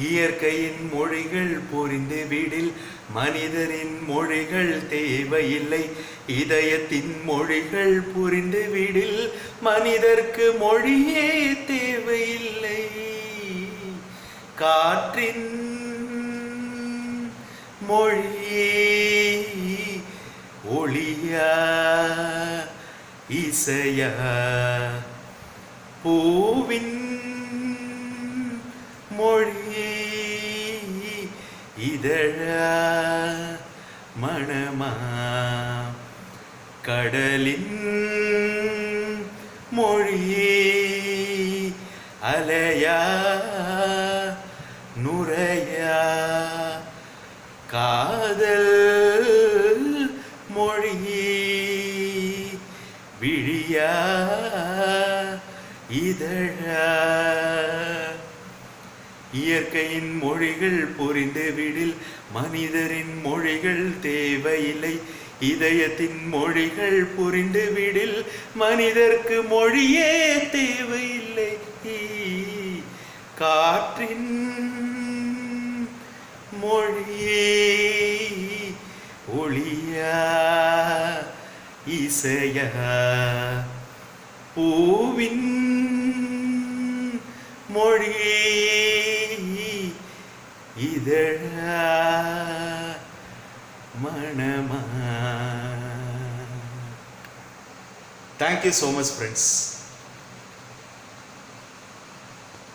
இயற்கையின் மொழிகள் புரிந்து விடில் மனிதரின் மொழிகள் தேவையில்லை. இதயத்தின் மொழிகள் புரிந்து விடில் மனிதர்க்கு மொழியே தேவையில்லை. காற்றின் மொழியே ஒளியா இசையா, பூவின் மொழியே இதழா மணமா, கடலின் மொழியே அலையா நுரையா, காதல் மொழியே விழியா இதழா. இயற்கையின் மொழிகள் புரிந்து விடில் மனிதரின் மொழிகள் தேவையில்லை. இதயத்தின் மொழிகள் புரிந்து விடில் மனிதர்க்கு மொழியே தேவையில்லை. காற்றின் மொழியே ஒளியா இசையா, பூவின் மொழியே இதழா மணமா. Thank you so much friends.